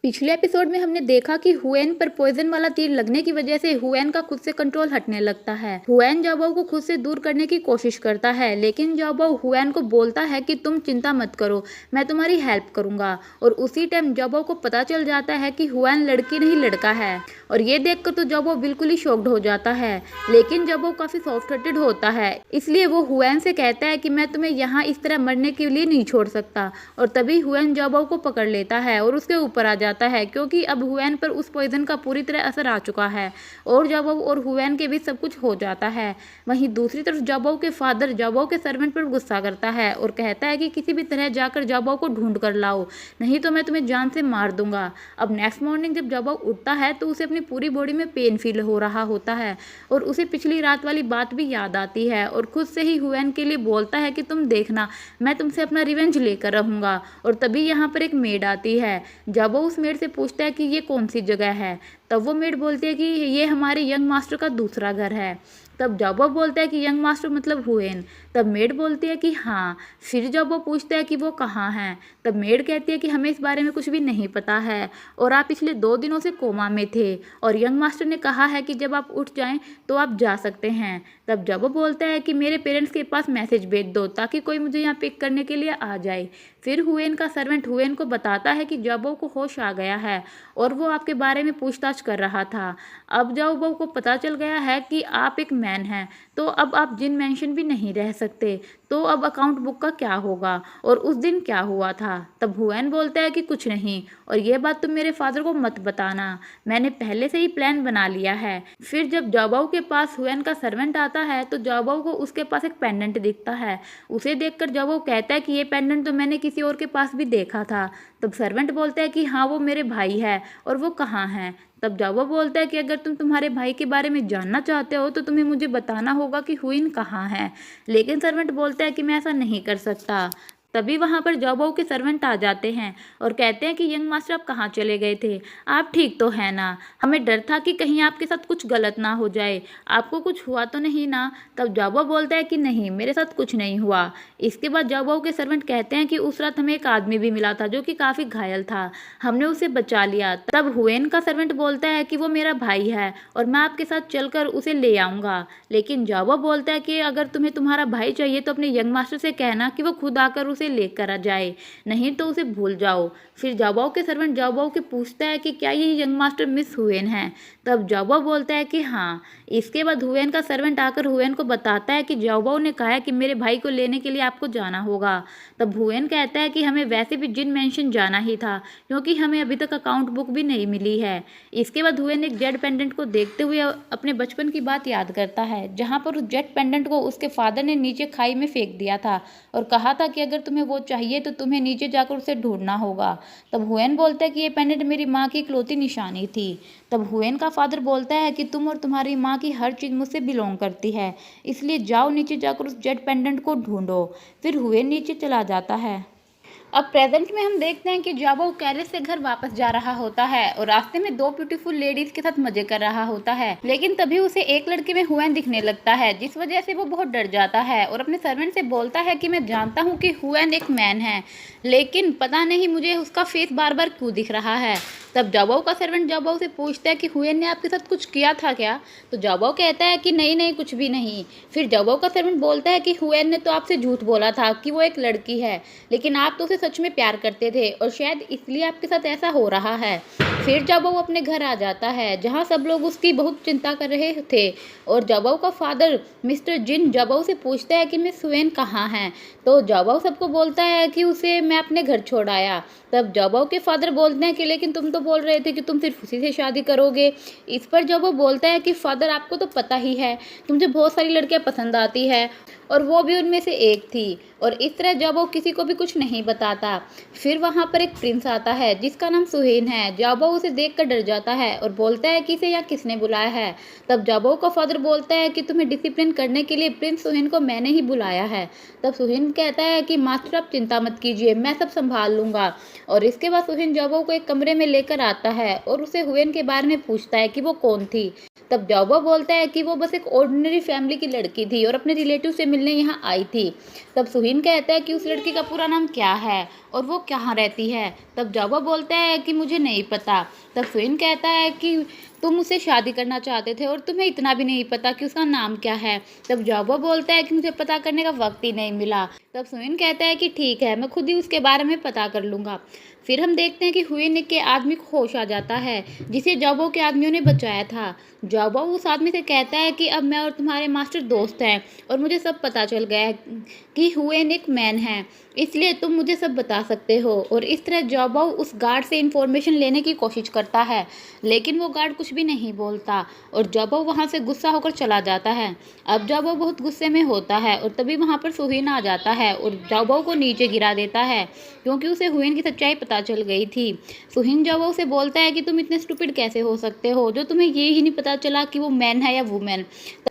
पिछले एपिसोड में हमने देखा कि हुएन पर पॉइजन वाला तीर लगने की वजह से हुएन का खुद से कंट्रोल हटने लगता है। हुएन जाओबाओ को खुद से दूर करने की कोशिश करता है, लेकिन जाओबाओ हुएन को बोलता है कि तुम चिंता मत करो, मैं तुम्हारी हेल्प करूंगा। और उसी टाइम जाओबाओ को पता चल जाता है कि हुएन लड़की नहीं लड़का है। और ये देखकर तो जाओबाओ बिल्कुल ही शॉक्ड हो जाता है, लेकिन जाओबाओ काफी सॉफ्ट हार्टेड होता है, इसलिए वो हुएन से कहता है कि मैं तुम्हें यहाँ इस तरह मरने के लिए नहीं छोड़ सकता। और तभी हुएन जाओबाओ को पकड़ लेता है और उसके ऊपर आ जाता है, क्योंकि अब हुएन पर उस पॉइजन का पूरी तरह असर आ चुका है और जाओबाओ और हुएन के बीच सब कुछ हो जाता है। वहीं दूसरी तरफ जाओबाओ के फादर जाओबाओ के सर्वेंट पर गुस्सा करता है और कहता है कि किसी भी तरह जाकर जाओबाओ को ढूंढ कर लाओ, नहीं तो मैं तुम्हें जान से मार दूंगा। अब नेक्स्ट मॉर्निंग जब जाओबाओ उठता है तो उसे अपनी पूरी बॉडी में पेन फील हो रहा होता है और उसे पिछली रात वाली बात भी याद आती है और खुद से ही हुएन के लिए बोलता है कि तुम देखना, मैं तुमसे अपना रिवेंज लेकर रहूंगा। और तभी यहाँ पर एक मेड आती है। जब वो उस मेड से पूछता है कि ये कौन सी जगह है, तब वो मेड बोलती है कि ये हमारे यंग मास्टर का दूसरा घर है। तब जब वो बोलता है कि यंग मास्टर मतलब हुएन, तब मेड बोलती है कि हाँ। फिर जब वो पूछता है कि वो कहाँ हैं, तब मेड कहती है कि हमें इस बारे में कुछ भी नहीं पता है और आप पिछले 2 दिनों से कोमा में थे और यंग मास्टर ने कहा है कि जब आप उठ जाएं तो आप जा सकते हैं। तब जब वो बोलता है कि मेरे पेरेंट्स के पास मैसेज भेज दो ताकि कोई मुझे यहाँ पिक करने के लिए आ जाए। फिर हुएन का सर्वेंट हुएन को बताता है कि जाओबाओ को होश आ गया है और वो आपके बारे में पूछताछ कर रहा था। अब जाओबाओ को पता चल गया है कि आप एक मैन हैं, तो अब आप जिन मेंशन भी नहीं रह सकते, तो अब अकाउंट बुक का क्या होगा और उस दिन क्या हुआ था। तब हुएन बोलता है कि कुछ नहीं, और ये बात तुम मेरे फादर को मत बताना, मैंने पहले से ही प्लान बना लिया है। फिर जब जाओबाओ के पास हुएन का सर्वेंट आता है तो जाओबाओ को उसके पास एक पेंडेंट दिखता है। उसे देखकर जाओबाओ कहता है कि ये पेंडेंट तो मैंने किसी और के पास भी देखा था। तब सर्वेंट बोलता है कि हाँ वो मेरे भाई है और वो कहाँ हैं। तब जाओबाओ बोलता है कि अगर तुम तुम्हारे भाई के बारे में जानना चाहते हो तो तुम्हें मुझे बताना होगा कि हुइन कहाँ है, लेकिन सर्वेंट बोलता है कि मैं ऐसा नहीं कर सकता। तभी वहां पर जाओबाओ के सर्वेंट आ जाते हैं और कहते हैं कि यंग मास्टर आप कहाँ चले गए थे, आप ठीक तो है ना, हमें डर था कि कहीं आपके साथ कुछ गलत ना हो जाए, आपको कुछ हुआ तो नहीं ना। तब जाओबाओ बोलता है कि नहीं, मेरे साथ कुछ नहीं हुआ। इसके बाद जाओबाओ के सर्वेंट कहते हैं कि उस रात हमें एक आदमी भी मिला था जो कि काफी घायल था, हमने उसे बचा लिया। तब हुएन का सर्वेंट बोलता है कि वो मेरा भाई है और मैं आपके साथ चलकर उसे ले आऊंगा। लेकिन जाओबाओ बोलता है कि अगर तुम्हें तुम्हारा भाई चाहिए तो अपने यंग मास्टर से कहना कि वो खुद आकर उसे लेकर आ जाए, नहीं तो उसे भूल जाओ। फिर जाओबाओ के सर्वेंट जाओबाओ के पूछता है कि क्या ये यंग मास्टर मिस हुएन है। तब जाओबाओ बोलता है कि हाँ। इसके बाद हुएन का सर्वेंट आकर हुएन को बताता है कि जाओबाओ ने कहा है कि मेरे भाई को लेने के लिए आपको जाना होगा। तब हुएन कहता है कि हमें वैसे भी जिन मेंशन जाना ही था, क्योंकि हमें अभी तक अकाउंट बुक भी नहीं मिली है। इसके बाद हुएन एक जेड पेंडेंट को देखते हुए अपने बचपन की बात याद करता है, जहाँ पर उस जेड पेंडेंट को उसके फादर ने नीचे खाई में फेंक दिया था और कहा था कि अगर तुम्हें वो चाहिए तो तुम्हें नीचे जाकर उसे ढूंढना होगा। तब हुएन बोलता है कि ये पेंडेंट मेरी माँ की इकलौती निशानी थी। तब हुएन का फादर बोलता है कि तुम और तुम्हारी माँ की हर चीज़ मुझसे बिलोंग करती है, इसलिए जाओ नीचे जाकर उस जेड पेंडेंट को ढूंढो। फिर हुएन नीचे चला जाता है। अब प्रेजेंट में हम देखते हैं कि जाओबाओ कैलिस से घर वापस जा रहा होता है और रास्ते में 2 ब्यूटीफुल लेडीज के साथ मजे कर रहा होता है, लेकिन तभी उसे एक लड़के में हुएन दिखने लगता है, जिस वजह से वो बहुत डर जाता है और अपने सर्वेंट से बोलता है कि मैं जानता हूँ कि हुएन एक मैन है, लेकिन पता नहीं मुझे उसका फेस बार बार क्यों दिख रहा है। तब जाओबाओ का सर्वेंट जाओबाओ से पूछता है कि हुएन ने आपके साथ कुछ किया था क्या। तो जाओबाओ कहता है कि नहीं नहीं, कुछ भी नहीं। फिर जाओबाओ का सर्वेंट बोलता है कि हुएन ने तो आपसे झूठ बोला था कि वो एक लड़की है, लेकिन आप तो उसे सच में प्यार करते थे और शायद इसलिए आपके साथ ऐसा हो रहा है। फिर जाओबाओ अपने घर आ जाता है, जहाँ सब लोग उसकी बहुत चिंता कर रहे थे और जाओबाओ का फादर मिस्टर जिन जाओबाओ से पूछता है कि मिस हुएन कहाँ हैं। तो जाओबाओ सबको बोलता है कि उसे मैं अपने घर छोड़ आया। तब जाओबाओ के फादर बोलते हैं कि लेकिन तुम तो बोल रहे थे कि तुम सिर्फ उसी से शादी करोगे। इस पर जाओबाओ बोलता है कि फादर आपको तो पता ही है मुझे बहुत सारी लड़कियां पसंद आती है और वो भी उनमें से एक थी। और इस तरह जाओबाओ किसी को भी कुछ नहीं बताता। फिर वहाँ पर एक प्रिंस आता है जिसका नाम सुहेन है। जाओबाओ उसे देखकर डर जाता है और बोलता है कि इसे यहाँ किसने बुलाया है। तब जाओबाओ का फादर बोलता है कि तुम्हें डिसिप्लिन करने के लिए प्रिंस सुहेन को मैंने ही बुलाया है। तब सुहेन कहता है कि मास्टर आप चिंता मत कीजिए, मैं सब संभाल लूंगा। और इसके बाद सुहेन जाओबाओ को एक कमरे में लेकर आता है और उसे हुएन के बारे में पूछता है कि वो कौन थी। तब जाओबाओ बोलता है कि वो बस एक ऑर्डिनरी फैमिली की लड़की थी और अपने रिलेटिव से मिलने यहाँ आई थी। तब सुहीन कहता है कि उस लड़की का पूरा नाम क्या है और वो कहाँ रहती है। तब जाबो बोलता है कि मुझे नहीं पता। तब सुहीन कहता है कि तुम उससे शादी करना चाहते थे और तुम्हें इतना भी नहीं पता कि उसका नाम क्या है। तब जाबो बोलता है कि मुझे पता करने का वक्त ही नहीं मिला। तब सुहीन कहता है कि ठीक है, मैं खुद ही उसके बारे में पता कर लूँगा। फिर हम देखते हैं कि हुएन के आदमी को होश आ जाता है जिसे जाबो के आदमियों ने बचाया था। जाबो उस आदमी से कहता है कि अब मैं और तुम्हारे मास्टर दोस्त हैं और मुझे सब पता चल गया है कि हुएन एक मैन है, इसलिए तुम मुझे सब बता सकते हो। और इस तरह जाबो उस गार्ड से इन्फॉर्मेशन लेने की कोशिश करता है, लेकिन वो गार्ड कुछ भी नहीं बोलता और जाबो वहाँ से गुस्सा होकर चला जाता है। अब जाबो बहुत गुस्से में होता है और तभी वहाँ पर सुहीन आ जाता है और जाबो को नीचे गिरा देता है क्योंकि उसे हुएन की सच्चाई पता चल गई थी। सुहीन जाबो से बोलता है कि तुम इतने स्टूपिड कैसे हो सकते हो जो तुम्हें ये ही नहीं पता चला कि वो मैन है या वुमेन।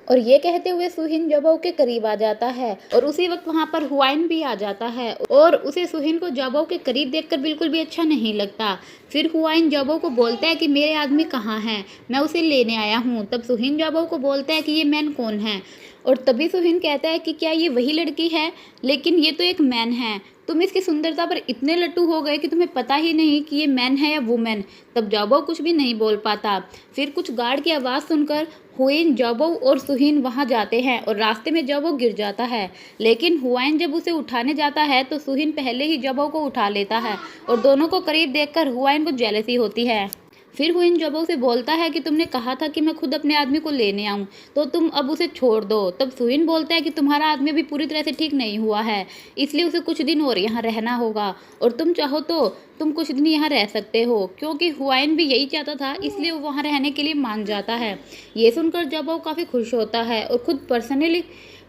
और ये कहते हुए सुहीन जाबो के करीब आ जाता है और उसी वक्त वहाँ पर हुआइन भी आ जाता है और उसे सुहीन को जाबो के करीब देखकर बिल्कुल भी अच्छा नहीं लगता। फिर हुआइन जाबो को बोलता है कि मेरे आदमी कहाँ हैं, मैं उसे लेने आया हूँ। तब सुहीन जाबो को बोलता है कि ये मैन कौन है और तभी सुहीन कहता है कि क्या ये वही लड़की है, लेकिन ये तो एक मैन है। तुम इसकी सुंदरता पर इतने लट्टू हो गए कि तुम्हें पता ही नहीं कि ये मैन है या वुमेन। तब जाबो कुछ भी नहीं बोल पाता। फिर कुछ गार्ड की आवाज़ सुनकर हुएन, जाबो और सुहीन वहां जाते हैं और रास्ते में जाबो गिर जाता है, लेकिन हुआइन जब उसे उठाने जाता है तो सुहीन पहले ही जाबो को उठा लेता है और दोनों को करीब देखकर हुआइन को जेलसी होती है। फिर हुएन जाबो से बोलता है कि तुमने कहा था कि मैं खुद अपने आदमी को लेने आऊं, तो तुम अब उसे छोड़ दो। तब सुहीन बोलता है कि तुम्हारा आदमी अभी पूरी तरह से ठीक नहीं हुआ है, इसलिए उसे कुछ दिन और यहाँ रहना होगा और तुम चाहो तो तुम कुछ दिन यहाँ रह सकते हो, क्योंकि हुआइन भी यही चाहता था, इसलिए वो वहाँ रहने के लिए मान जाता है। ये सुनकर जाबो काफ़ी खुश होता है और खुद पर्सनली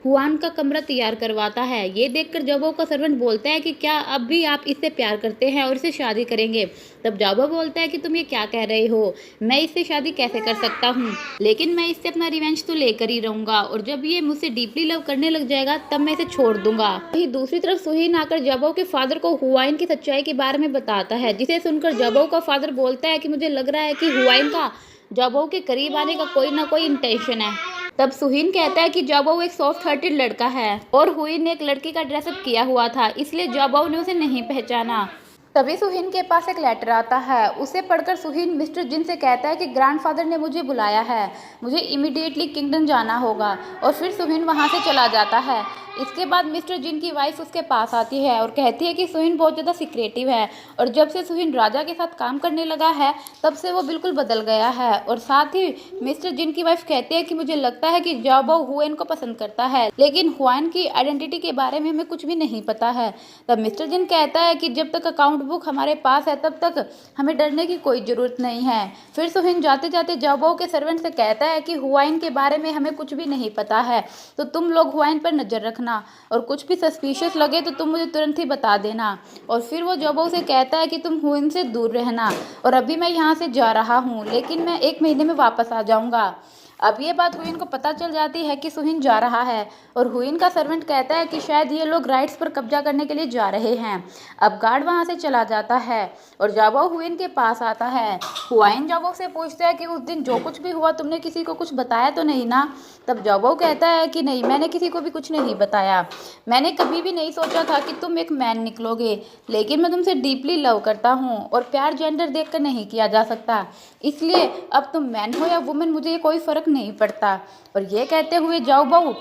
हुआन का कमरा तैयार करवाता है। ये देखकर जाबो का सर्वेंट बोलता है कि क्या अब भी आप इससे प्यार करते हैं और इससे शादी करेंगे। तब जाबो बोलता है कि तुम ये क्या कह रहे हो, मैं इससे शादी कैसे कर सकता हूँ, लेकिन मैं इससे अपना रिवेंज तो लेकर ही रहूंगा और जब ये मुझसे डीपली लव करने लग जाएगा तब मैं इसे छोड़ दूंगा। वहीं दूसरी तरफ सुहीन आकर जाबो के फादर को हुआइन की सच्चाई के बारे में बताता है, जिसे सुनकर जाबो का फादर बोलता है कि मुझे लग रहा है कि हुआइन का जाबो के करीब आने का कोई ना कोई इंटेंशन है। तब सुहीन कहता है कि जाबो एक सॉफ्ट हार्टेड लड़का है और हुईन ने एक लड़की का ड्रेसअप किया हुआ था, इसलिए जाबो ने उसे नहीं पहचाना। तभी सुहीन के पास एक लेटर आता है। उसे पढ़कर सुहीन मिस्टर जिन से कहता है कि ग्रैंडफादर ने मुझे बुलाया है, मुझे इमीडिएटली किंगडम जाना होगा। और फिर सुहीन वहाँ से चला जाता है। इसके बाद मिस्टर जिन की वाइफ उसके पास आती है और कहती है कि सुहीन बहुत ज़्यादा सिक्रेटिव है और जब से सुहीन राजा के साथ काम करने लगा है तब से वो बिल्कुल बदल गया है। और साथ ही मिस्टर जिन की वाइफ कहती है कि मुझे लगता है कि जाबो हुएन को पसंद करता है, लेकिन हुआन की आइडेंटिटी के बारे में हमें कुछ भी नहीं पता है। तब मिस्टर जिन कहता है कि जब तक अकाउंट बुक हमारे पास है तब तक हमें डरने की कोई ज़रूरत नहीं है। फिर सुहीन जाते जाते जाबो के सर्वेंट से कहता है कि हुआइन के बारे में हमें कुछ भी नहीं पता है, तो तुम लोग हुआइन पर नज़र रखना और कुछ भी सस्पिशियस लगे तो तुम मुझे तुरंत ही बता देना। और फिर वो जाबो से कहता है कि तुम हुएन से दूर रहना और अभी मैं यहाँ से जा रहा हूँ, लेकिन मैं 1 महीने में वापस आ जाऊँगा। अब ये बात हुईन को पता चल जाती है कि सुहीन जा रहा है और हुईन का सर्वेंट कहता है कि शायद ये लोग राइट्स पर कब्जा करने के लिए जा रहे हैं। अब गार्ड वहाँ से चला जाता है और जाबो हुईन के पास आता है। हुआइन जाबो से पूछता है कि उस दिन जो कुछ भी हुआ तुमने किसी को कुछ बताया तो नहीं ना। तब जाबो कहता है कि नहीं, मैंने किसी को भी कुछ नहीं बताया। मैंने कभी भी नहीं सोचा था कि तुम एक मैन निकलोगे, लेकिन मैं तुमसे डीपली लव करता हूँ और प्यार जेंडर देखकर नहीं किया जा सकता, इसलिए अब तुम मैन हो या वुमेन मुझे कोई फ़र्क नहीं पड़ता। और ये कहते हुए जाबो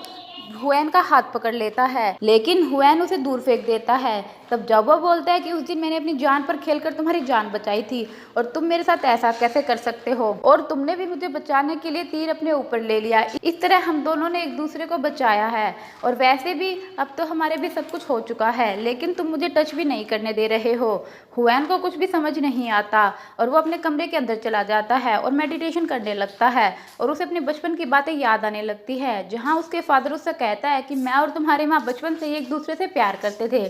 हुएन का हाथ पकड़ लेता है, लेकिन हुएन उसे दूर फेंक देता है। तब जाबो बोलता है कि उस दिन मैंने अपनी जान पर खेलकर तुम्हारी जान बचाई थी और तुम मेरे साथ ऐसा कैसे कर सकते हो, और तुमने भी मुझे बचाने के लिए तीर अपने ऊपर ले लिया। इस तरह हम दोनों ने एक दूसरे को बचाया है और वैसे भी अब तो हमारे भी सब कुछ हो चुका है, लेकिन तुम मुझे टच भी नहीं करने दे रहे हो। हुएन को कुछ भी समझ नहीं आता और वो अपने कमरे के अंदर चला जाता है और मेडिटेशन करने लगता है और उसे अपने बचपन की बातें याद आने लगती है, जहाँ उसके फादर उससे कहता है कि मैं और तुम्हारी माँ बचपन से ही एक दूसरे से प्यार करते थे।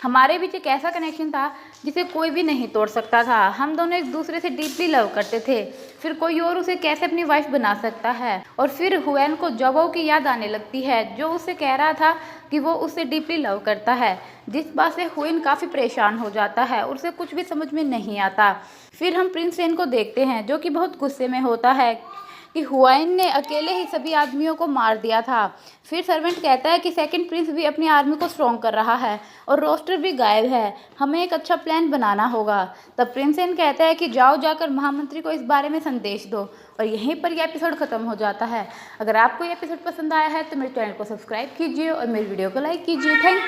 हमारे बीच एक ऐसा कनेक्शन था जिसे कोई भी नहीं तोड़ सकता था। हम दोनों एक दूसरे से डीपली लव करते थे, फिर कोई और उसे कैसे अपनी वाइफ बना सकता है। और फिर हुएन को जाबो की याद आने लगती है जो उससे कह रहा था कि वो उससे डीपली लव करता है, जिस बात से हुएन काफ़ी परेशान हो जाता है और उसे कुछ भी समझ में नहीं आता। फिर हम प्रिंस रेन को देखते हैं जो कि बहुत गुस्से में होता है कि हुआइन ने अकेले ही सभी आदमियों को मार दिया था। फिर सर्वेंट कहता है कि सेकंड प्रिंस भी अपनी आर्मी को स्ट्रॉन्ग कर रहा है और रोस्टर भी गायब है, हमें एक अच्छा प्लान बनाना होगा। तब प्रिंस एन कहता है कि जाओ जाकर महामंत्री को इस बारे में संदेश दो। और यहीं पर यह एपिसोड खत्म हो जाता है। अगर आपको ये एपिसोड पसंद आया है तो मेरे चैनल को सब्सक्राइब कीजिए और मेरी वीडियो को लाइक कीजिए। Thank you.